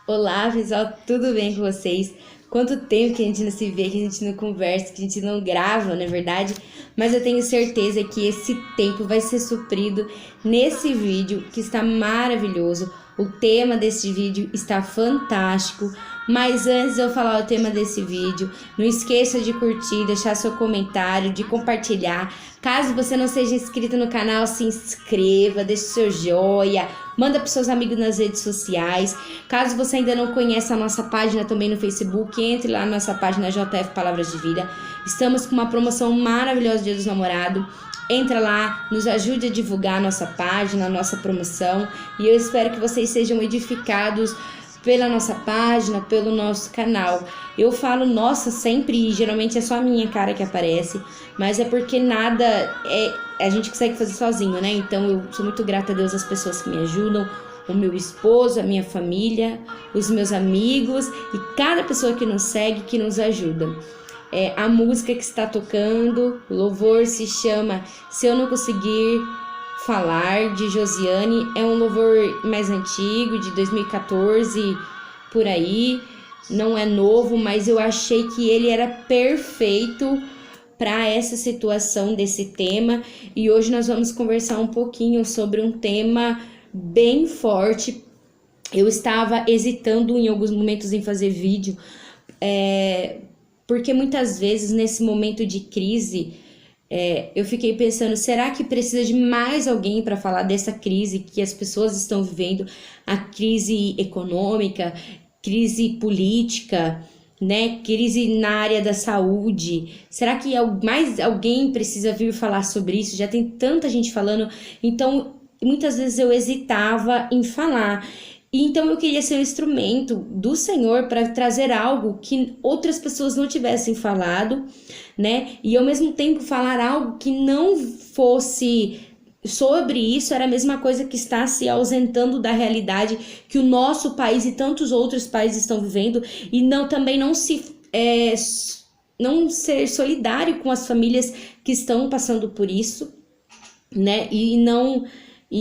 Olá, pessoal, tudo bem com vocês? Quanto tempo que a gente não se vê, que a gente não conversa, que a gente não grava, não é verdade? Mas eu tenho certeza que esse tempo vai ser suprido nesse vídeo que está maravilhoso. O tema desse vídeo está fantástico. Mas antes de eu falar o tema desse vídeo, não esqueça de curtir, deixar seu comentário, de compartilhar. Caso você não seja inscrito no canal, se inscreva, deixe seu joia, manda para seus amigos nas redes sociais. Caso você ainda não conheça a nossa página também no Facebook, entre lá na nossa página JF Palavras de Vida. Estamos com uma promoção maravilhosa Dia dos Namorados. Entra lá, nos ajude a divulgar a nossa página, a nossa promoção. E eu espero que vocês sejam edificados pela nossa página, pelo nosso canal. Eu falo nossa sempre e geralmente é só a minha cara que aparece, mas é porque a gente consegue fazer sozinho, né? Então eu sou muito grata a Deus, as pessoas que me ajudam, o meu esposo, a minha família, os meus amigos e cada pessoa que nos segue, que nos ajuda. A música que está tocando, o louvor se chama Se Eu Não Conseguir Falar, de Josiane. É um louvor mais antigo, de 2014, por aí. Não é novo, mas eu achei que ele era perfeito para essa situação desse tema. E hoje nós vamos conversar um pouquinho sobre um tema bem forte. Eu estava hesitando em alguns momentos em fazer vídeo, porque muitas vezes nesse momento de crise, eu fiquei pensando, será que precisa de mais alguém para falar dessa crise que as pessoas estão vivendo? A crise econômica, crise política, né? Crise na área da saúde. Será que mais alguém precisa vir falar sobre isso? Já tem tanta gente falando. Então, muitas vezes eu hesitava em falar. Então eu queria ser um instrumento do Senhor para trazer algo que outras pessoas não tivessem falado, né? E ao mesmo tempo falar algo que não fosse sobre isso, era a mesma coisa que está se ausentando da realidade que o nosso país e tantos outros países estão vivendo, e também não ser solidário com as famílias que estão passando por isso, né? E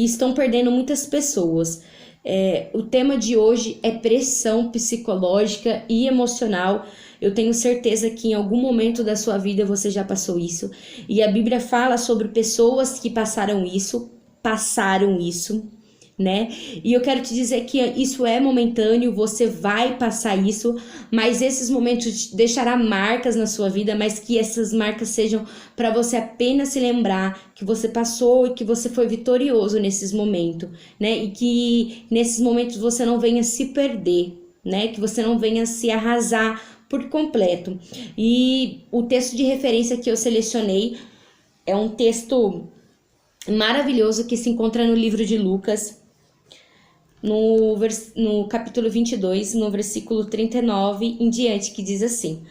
estão perdendo muitas pessoas. O tema de hoje é pressão psicológica e emocional. Eu tenho certeza que em algum momento da sua vida você já passou isso. E a Bíblia fala sobre pessoas que passaram isso, né? E eu quero te dizer que isso é momentâneo, você vai passar isso, mas esses momentos deixará marcas na sua vida, mas que essas marcas sejam para você apenas se lembrar que você passou e que você foi vitorioso nesses momentos, né? E que nesses momentos você não venha se perder, né? Que você não venha se arrasar por completo. E o texto de referência que eu selecionei é um texto maravilhoso que se encontra no livro de Lucas, no capítulo 22, no versículo 39 em diante, que diz assim: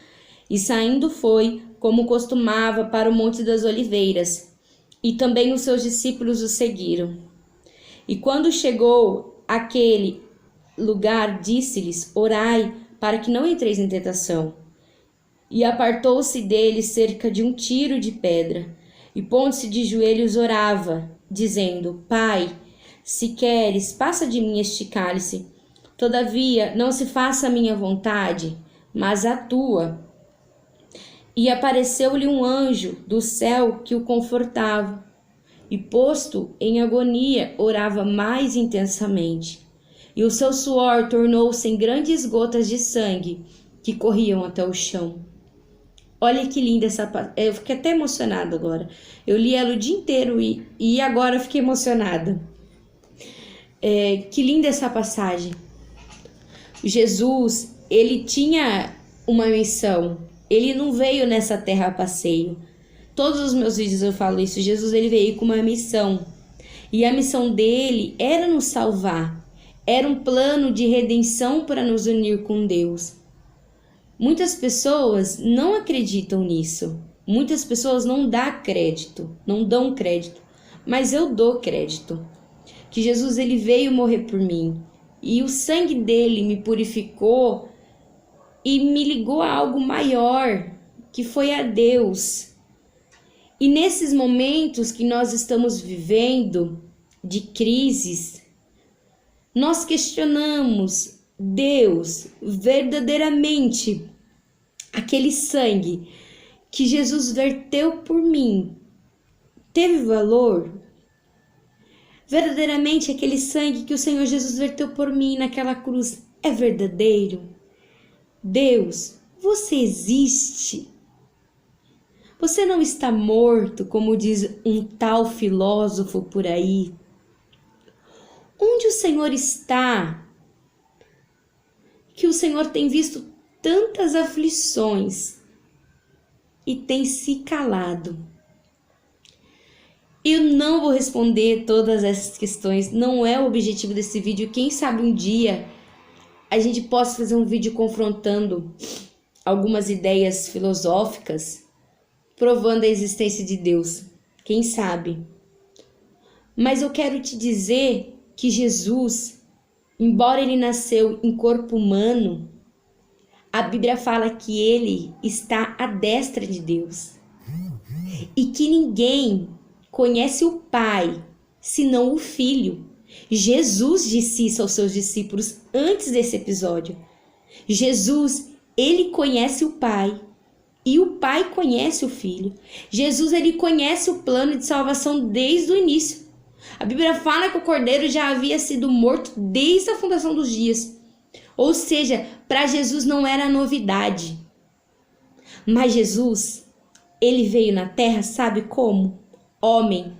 E saindo foi, como costumava, para o Monte das Oliveiras, e também os seus discípulos o seguiram. E quando chegou àquele lugar, disse-lhes: Orai, para que não entreis em tentação. E apartou-se dele cerca de um tiro de pedra, e pondo-se de joelhos orava, dizendo: Pai, se queres, passa de mim este cálice. Todavia, não se faça a minha vontade, mas a tua. E apareceu-lhe um anjo do céu que o confortava. E posto em agonia, orava mais intensamente. E o seu suor tornou-se em grandes gotas de sangue que corriam até o chão. Olha que linda essa passagem. Eu fiquei até emocionada agora. Eu li ela o dia inteiro e agora eu fiquei emocionada. Que linda essa passagem. Jesus, ele tinha uma missão. Ele não veio nessa terra a passeio. Todos os meus vídeos eu falo isso. Jesus, ele veio com uma missão. E a missão dele era nos salvar. Era um plano de redenção para nos unir com Deus. Muitas pessoas não acreditam nisso. Muitas pessoas não dão crédito. Mas eu dou crédito. Que Jesus, ele veio morrer por mim. E o sangue dele me purificou e me ligou a algo maior, que foi a Deus. E nesses momentos que nós estamos vivendo de crises, nós questionamos Deus, verdadeiramente, aquele sangue que Jesus verteu por mim, teve valor? Verdadeiramente, aquele sangue que o Senhor Jesus verteu por mim naquela cruz é verdadeiro? Deus, você existe? Você não está morto, como diz um tal filósofo por aí? Onde o Senhor está? Que o Senhor tem visto tantas aflições e tem se calado. Eu não vou responder todas essas questões, não é o objetivo desse vídeo. Quem sabe um dia a gente possa fazer um vídeo confrontando algumas ideias filosóficas, provando a existência de Deus. Quem sabe? Mas eu quero te dizer que Jesus, embora ele nasceu em corpo humano, a Bíblia fala que ele está à destra de Deus. E que ninguém conhece o Pai senão o Filho. Jesus disse isso aos seus discípulos antes desse episódio. Jesus, ele conhece o Pai e o Pai conhece o Filho. Jesus, ele conhece o plano de salvação desde o início. A Bíblia fala que o Cordeiro já havia sido morto desde a fundação dos dias. Ou seja, para Jesus não era novidade. Mas Jesus, ele veio na terra, sabe como? Homem.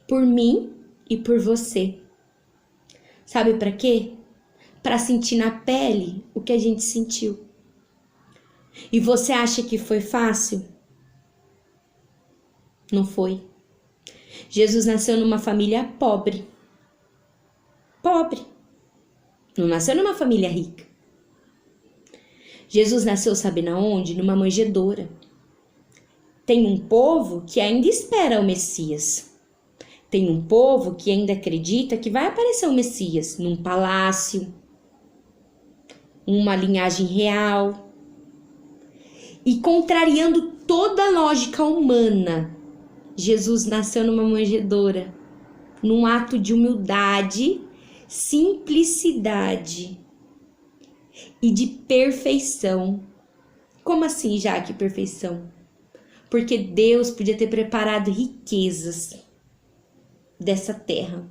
Por mim e por você. Sabe para quê? Para sentir na pele o que a gente sentiu. E você acha que foi fácil? Não foi. Jesus nasceu numa família pobre. Pobre. Não nasceu numa família rica. Jesus nasceu, sabe na onde? Numa manjedoura. Tem um povo que ainda espera o Messias. Tem um povo que ainda acredita que vai aparecer o Messias num palácio, uma linhagem real. E contrariando toda a lógica humana, Jesus nasceu numa manjedoura, num ato de humildade, simplicidade e de perfeição. Como assim, Jaque, perfeição? Porque Deus podia ter preparado riquezas dessa terra,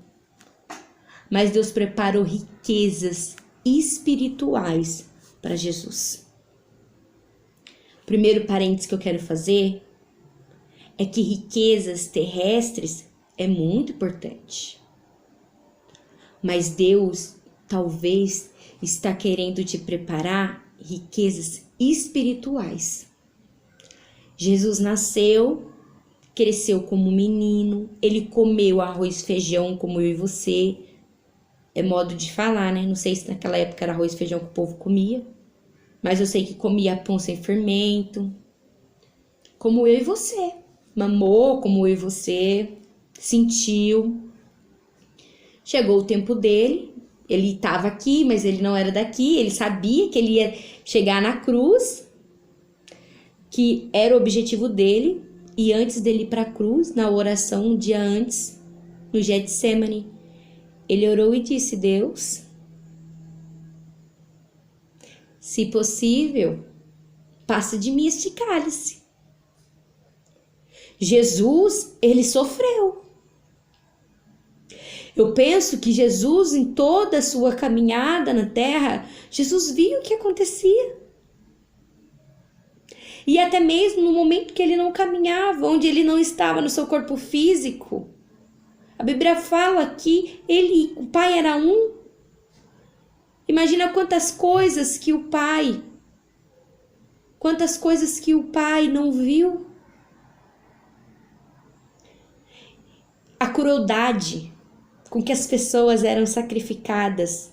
mas Deus preparou riquezas espirituais para Jesus. Primeiro parênteses que eu quero fazer é que riquezas terrestres é muito importante. Mas Deus talvez está querendo te preparar riquezas espirituais. Jesus nasceu, cresceu como menino, ele comeu arroz e feijão como eu e você. É modo de falar, né? Não sei se naquela época era arroz e feijão que o povo comia. Mas eu sei que comia pão sem fermento, como eu e você. Mamou como eu e você, sentiu. Chegou o tempo dele, ele estava aqui, mas ele não era daqui. Ele sabia que ele ia chegar na cruz, que era o objetivo dele. E antes dele ir para a cruz, na oração, um dia antes, no Getsemane, ele orou e disse: Deus, se possível, passa de mim este cálice. Jesus, ele sofreu. Eu penso que Jesus, em toda a sua caminhada na terra, Jesus viu o que acontecia. E até mesmo no momento que ele não caminhava, onde ele não estava no seu corpo físico, a Bíblia fala que ele, o Pai era um. Imagina quantas coisas que o Pai não viu. A crueldade com que as pessoas eram sacrificadas.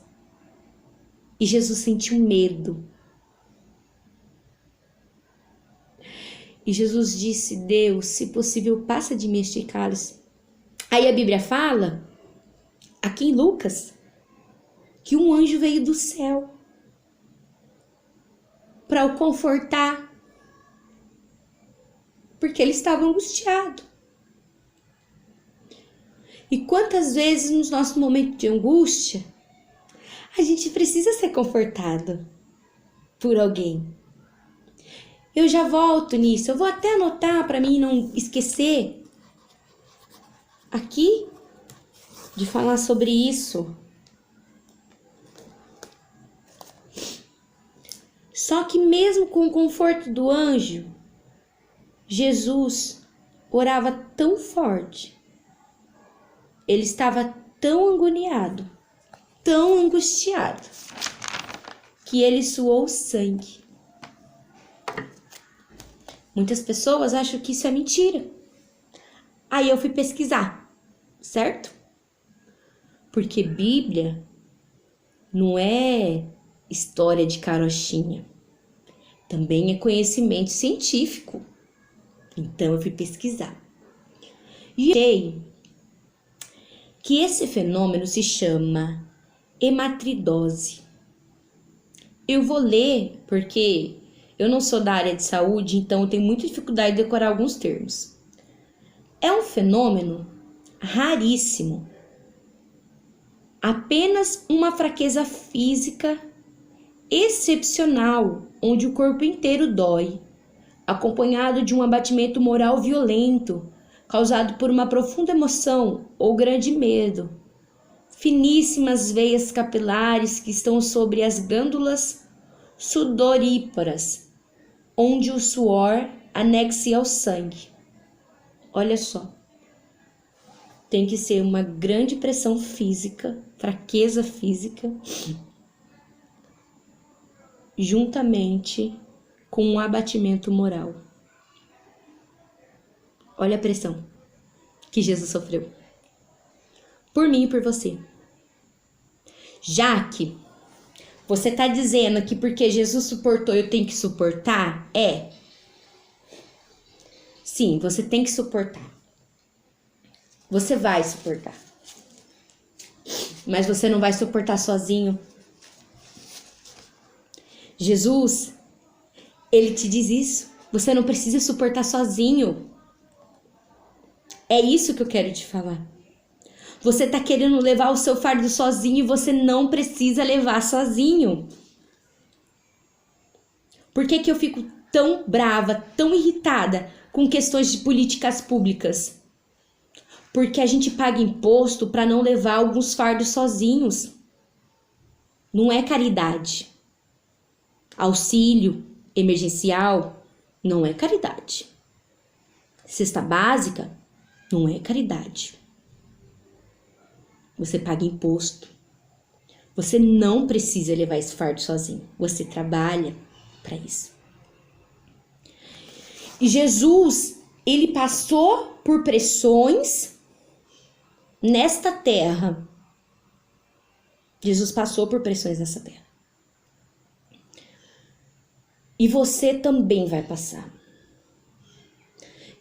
E Jesus sentiu medo. E Jesus disse: Deus, se possível, passa de mim este cálice. Aí a Bíblia fala, aqui em Lucas, que um anjo veio do céu para o confortar, porque ele estava angustiado. E quantas vezes nos nossos momentos de angústia, A gente precisa ser confortado por alguém. Eu já volto nisso. Eu vou até anotar para mim não esquecer aqui de falar sobre isso. Só que mesmo com o conforto do anjo, Jesus orava tão forte. Ele estava tão agoniado, tão angustiado, que ele suou sangue. Muitas pessoas acham que isso é mentira. Aí eu fui pesquisar, certo? Porque Bíblia não é história de carochinha. Também é conhecimento científico. Então eu fui pesquisar. E achei que esse fenômeno se chama hematidrose. Eu vou ler porque eu não sou da área de saúde, então eu tenho muita dificuldade de decorar alguns termos. É um fenômeno raríssimo. Apenas uma fraqueza física excepcional, onde o corpo inteiro dói, acompanhado de um abatimento moral violento, causado por uma profunda emoção ou grande medo. Finíssimas veias capilares que estão sobre as glândulas sudoríparas, onde o suor anexa ao sangue. Olha só. Tem que ser uma grande pressão física, fraqueza física, juntamente com um abatimento moral. Olha a pressão que Jesus sofreu. Por mim e por você. Já que você está dizendo que porque Jesus suportou eu tenho que suportar? Sim, você tem que suportar. Você vai suportar. Mas você não vai suportar sozinho. Jesus, ele te diz isso. Você não precisa suportar sozinho. É isso que eu quero te falar. Você tá querendo levar o seu fardo sozinho e você não precisa levar sozinho. Por que que eu fico tão brava, tão irritada com questões de políticas públicas? Porque a gente paga imposto para não levar alguns fardos sozinhos. Não é caridade. Auxílio emergencial não é caridade. Cesta básica não é caridade. Você paga imposto. Você não precisa levar esse fardo sozinho. Você trabalha para isso. E Jesus, ele passou por pressões nesta terra. Jesus passou por pressões nessa terra. E você também vai passar.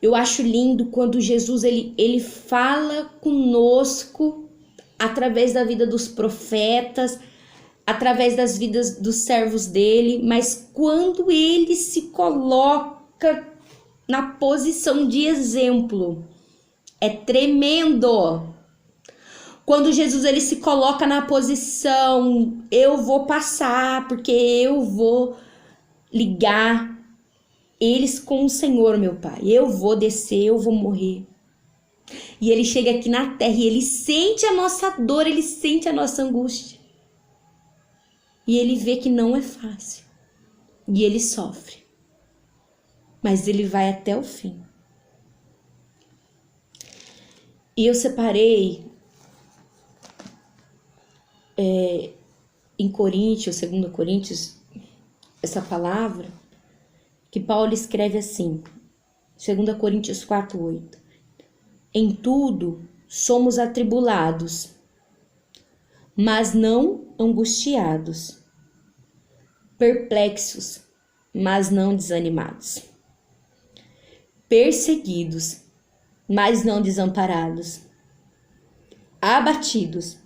Eu acho lindo quando Jesus ele fala conosco através da vida dos profetas, através das vidas dos servos dele, mas quando ele se coloca na posição de exemplo, é tremendo. Quando Jesus ele se coloca na posição, eu vou passar, porque eu vou ligar eles com o Senhor, meu Pai. Eu vou descer, eu vou morrer. E ele chega aqui na terra e ele sente a nossa dor, ele sente a nossa angústia. E ele vê que não é fácil. E ele sofre. Mas ele vai até o fim. E eu separei em Coríntios, 2 Coríntios, essa palavra que Paulo escreve assim, 2 Coríntios 4:8. Em tudo somos atribulados, mas não angustiados, perplexos, mas não desanimados, perseguidos, mas não desamparados, abatidos,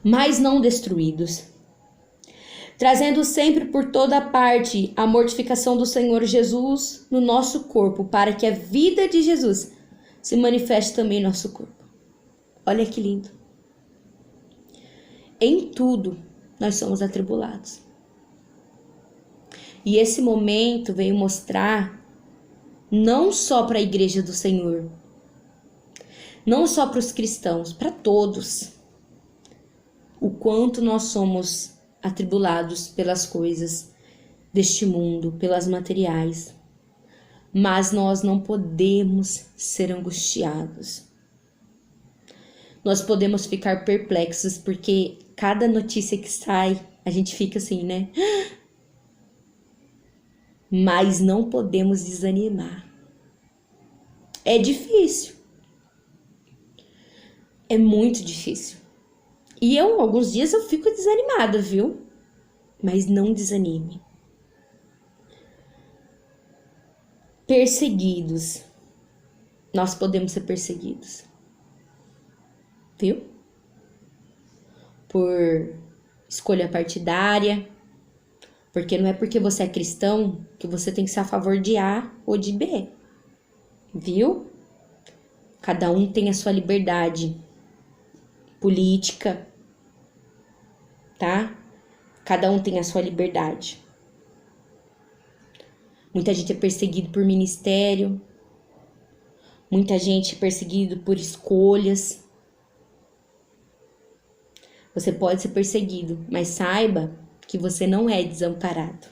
mas não destruídos, trazendo sempre por toda parte a mortificação do Senhor Jesus no nosso corpo, para que a vida de Jesus se manifeste também em nosso corpo. Olha que lindo. em tudo nós somos atribulados. E esse momento veio mostrar, não só para a igreja do Senhor, não só para os cristãos, para todos, o quanto nós somos atribulados pelas coisas deste mundo, pelas materiais. Mas nós não podemos ser angustiados. Nós podemos ficar perplexos, porque cada notícia que sai, a gente fica assim, né? Mas não podemos desanimar. É difícil. É muito difícil. E alguns dias eu fico desanimada, viu? Mas não desanime. Perseguidos. Nós podemos ser perseguidos. Viu? Por escolha partidária. Porque não é porque você é cristão que você tem que ser a favor de A ou de B. Viu? Cada um tem a sua liberdade política, tá? Cada um tem a sua liberdade. Muita gente é perseguido por ministério. Muita gente é perseguido por escolhas. Você pode ser perseguido, mas saiba que você não é desamparado.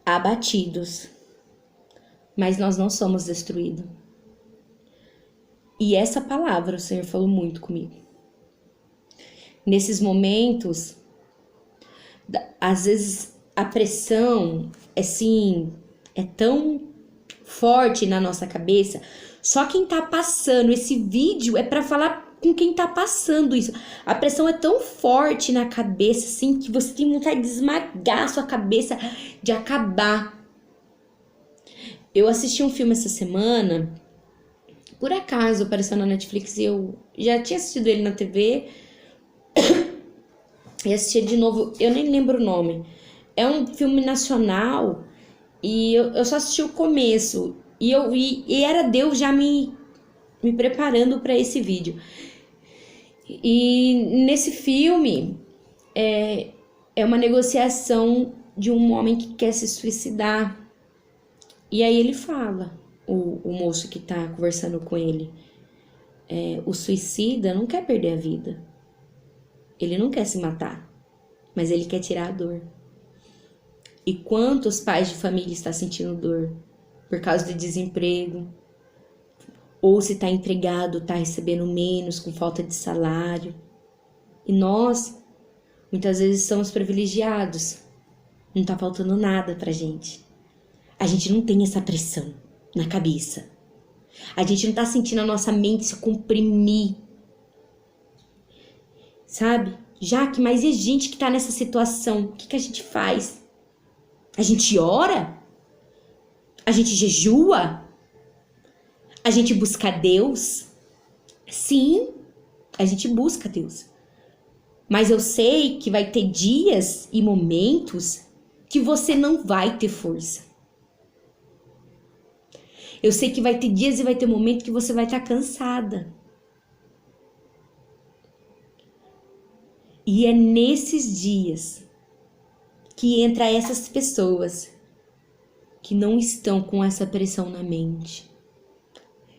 Abatidos, mas nós não somos destruídos. E essa palavra o Senhor falou muito comigo. Nesses momentos, às vezes a pressão é tão forte na nossa cabeça. Só quem tá passando esse vídeo é para falar com quem tá passando isso. A pressão é tão forte na cabeça, assim, que você tem vontade de esmagar a sua cabeça, de acabar. Eu assisti um filme essa semana, por acaso apareceu na Netflix, e eu já tinha assistido ele na TV, e assisti de novo, eu nem lembro o nome. É um filme nacional, e eu só assisti o começo, e era Deus já me preparando para esse vídeo. E nesse filme é uma negociação de um homem que quer se suicidar. E aí ele fala, o moço que tá conversando com ele, o suicida não quer perder a vida. Ele não quer se matar, mas ele quer tirar a dor. E quantos pais de família estão sentindo dor por causa do desemprego? Ou se está empregado, está recebendo menos, com falta de salário. E nós, muitas vezes, somos privilegiados. Não está faltando nada pra gente. A gente não tem essa pressão na cabeça. A gente não está sentindo a nossa mente se comprimir. Sabe? Jaque, mas e a gente que está nessa situação? O que a gente faz? A gente ora? A gente jejua? A gente busca Deus? Sim, a gente busca Deus. Mas eu sei que vai ter dias e momentos que você não vai ter força. Eu sei que vai ter dias e vai ter momentos que você vai estar cansada. E é nesses dias que entra essas pessoas que não estão com essa pressão na mente,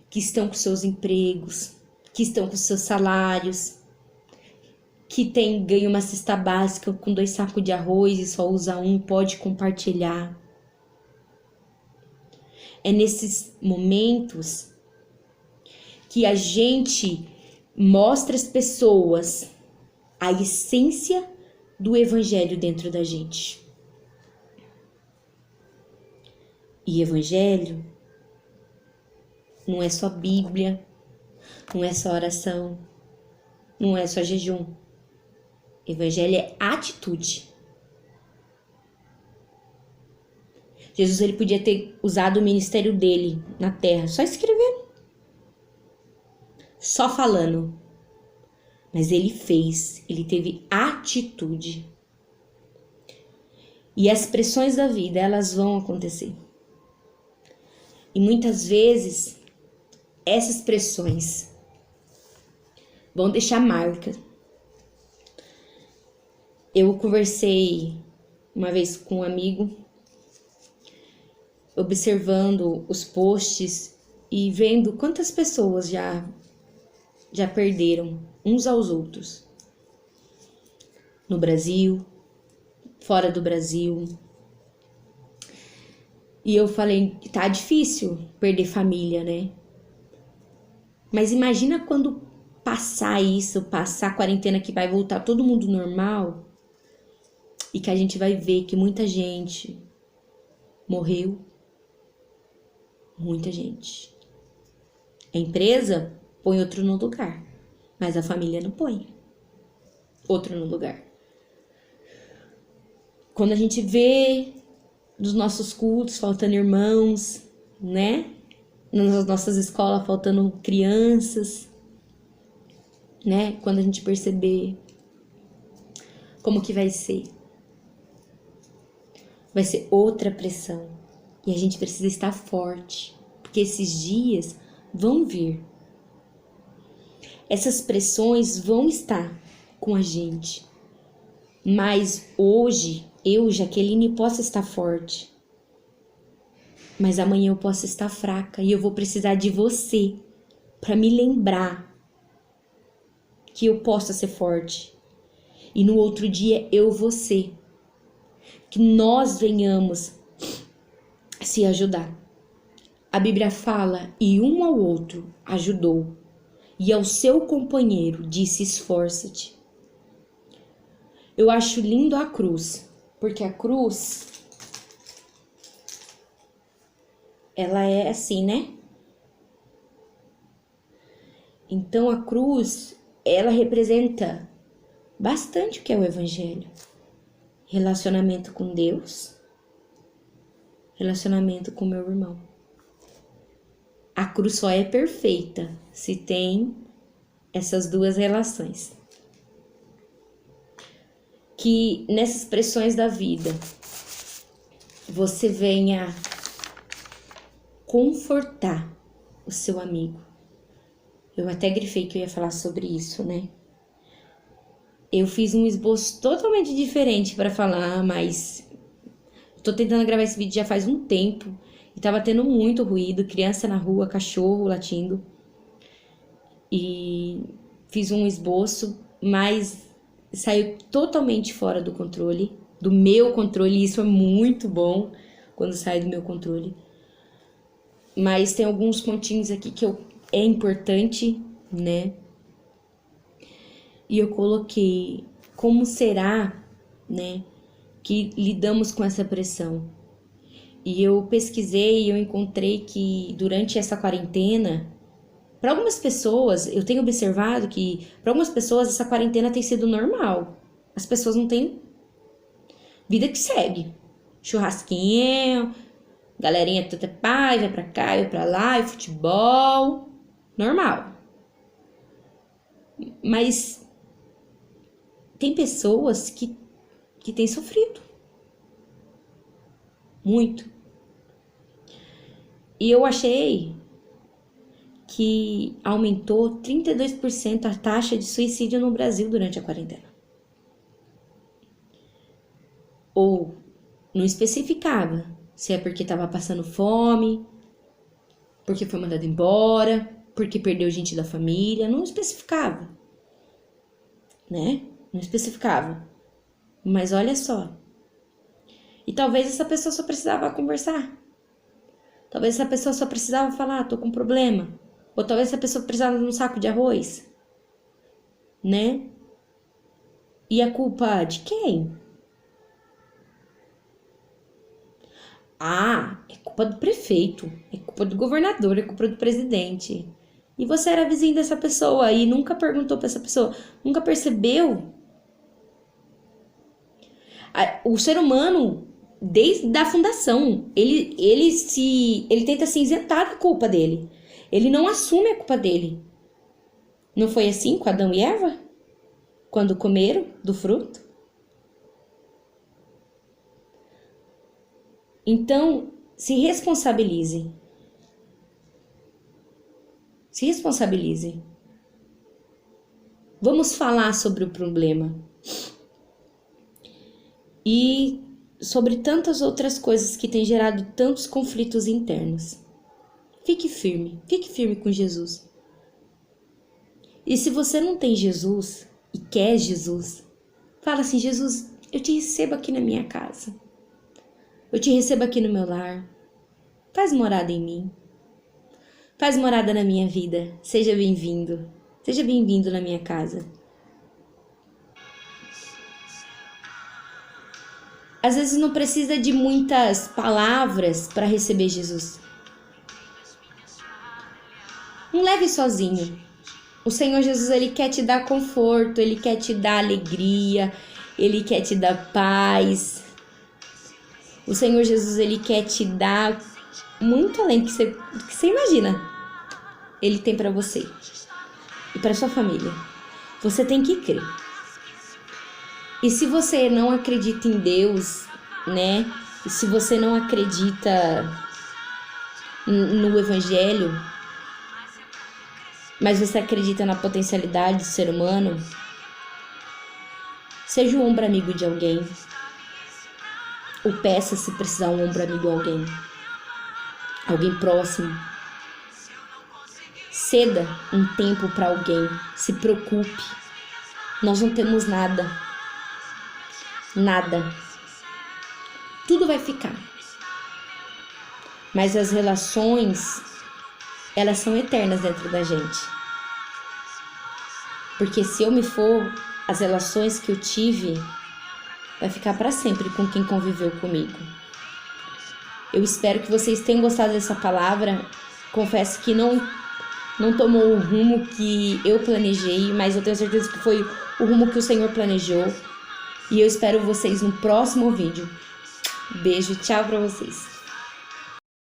que estão com seus empregos, que estão com seus salários, que ganha uma cesta básica com 2 sacos de arroz e só usa um, pode compartilhar. É nesses momentos que a gente mostra às pessoas a essência do evangelho dentro da gente. E evangelho não é só Bíblia, não é só oração, não é só jejum. Evangelho é atitude. Jesus, ele podia ter usado o ministério dele na terra, só escrevendo, só falando. Mas ele fez, ele teve atitude. E as pressões da vida, elas vão acontecer. E muitas vezes, essas pressões vão deixar marca. Eu conversei uma vez com um amigo, observando os posts e vendo quantas pessoas já perderam uns aos outros. No Brasil, fora do Brasil. E eu falei que tá difícil perder família, né? Mas imagina quando passar isso, passar a quarentena, que vai voltar todo mundo normal, e que a gente vai ver que muita gente morreu. Muita gente. A empresa põe outro no lugar, mas a família não põe outro no lugar. Quando a gente vê dos nossos cultos faltando irmãos, né? Nas nossas escolas faltando crianças, né? Quando a gente perceber como que vai ser outra pressão. E a gente precisa estar forte, porque esses dias vão vir. Essas pressões vão estar com a gente. Mas hoje, eu, Jaqueline, posso estar forte. Mas amanhã eu posso estar fraca e eu vou precisar de você para me lembrar que eu posso ser forte. E no outro dia eu vou ser. Que nós venhamos se ajudar. A Bíblia fala, e um ao outro ajudou, e ao seu companheiro disse, esforça-te. Eu acho lindo a cruz, porque a cruz, ela é assim, né? Então a cruz, ela representa bastante o que é o Evangelho. Relacionamento com Deus, relacionamento com meu irmão. A cruz só é perfeita se tem essas duas relações. Que nessas pressões da vida você venha confortar o seu amigo. Eu até grifei que eu ia falar sobre isso, né? Eu fiz um esboço totalmente diferente para falar, mas tô tentando gravar esse vídeo já faz um tempo e tava tendo muito ruído, criança na rua, cachorro latindo. E fiz um esboço, mas saiu totalmente fora do controle, do meu controle, e isso é muito bom quando sai do meu controle. Mas tem alguns pontinhos aqui que é importante, né? E eu coloquei como será, né, que lidamos com essa pressão. E eu pesquisei e eu encontrei que durante essa quarentena, para algumas pessoas, eu tenho observado que para algumas pessoas essa quarentena tem sido normal. As pessoas não têm vida que segue. Churrasquinho, galerinha toda pai, vai pra cá, vai pra lá, e futebol, normal. Mas tem pessoas que têm sofrido muito. E eu achei que aumentou 32% a taxa de suicídio no Brasil durante a quarentena. Ou não especificava se é porque estava passando fome, porque foi mandado embora, porque perdeu gente da família, não especificava, né? Não especificava. Mas olha só. E talvez essa pessoa só precisava conversar. Talvez essa pessoa só precisava falar, tô com um problema. Ou talvez essa pessoa precisava de um saco de arroz, né? E a culpa de quem? Ah, é culpa do prefeito, é culpa do governador, é culpa do presidente. E você era vizinho dessa pessoa e nunca perguntou pra essa pessoa, nunca percebeu? O ser humano, desde a fundação, ele tenta se isentar da culpa dele. Ele não assume a culpa dele. Não foi assim com Adão e Eva? Quando comeram do fruto? Então, se responsabilize. Se responsabilize. Vamos falar sobre o problema. E sobre tantas outras coisas que têm gerado tantos conflitos internos. Fique firme com Jesus. E se você não tem Jesus e quer Jesus, fala assim: Jesus, eu te recebo aqui na minha casa. Eu te recebo aqui no meu lar. Faz morada em mim. Faz morada na minha vida. Seja bem-vindo. Seja bem-vindo na minha casa. Às vezes não precisa de muitas palavras para receber Jesus. Não leve sozinho. O Senhor Jesus, Ele quer te dar conforto, Ele quer te dar alegria, Ele quer te dar paz. O Senhor Jesus, Ele quer te dar muito além do que você imagina. Ele tem para você e para sua família. Você tem que crer. E se você não acredita em Deus, né? E se você não acredita no Evangelho, mas você acredita na potencialidade do ser humano, seja um ombro amigo de alguém. Ou peça, se precisar, um ombro amigo a alguém. Alguém próximo. Ceda um tempo para alguém. Se preocupe. Nós não temos nada. Nada. Tudo vai ficar. Mas as relações, elas são eternas dentro da gente. Porque se eu me for, as relações que eu tive vai ficar para sempre com quem conviveu comigo. Eu espero que vocês tenham gostado dessa palavra. Confesso que não tomou o rumo que eu planejei, mas eu tenho certeza que foi o rumo que o Senhor planejou. E eu espero vocês no próximo vídeo. Beijo, tchau pra vocês.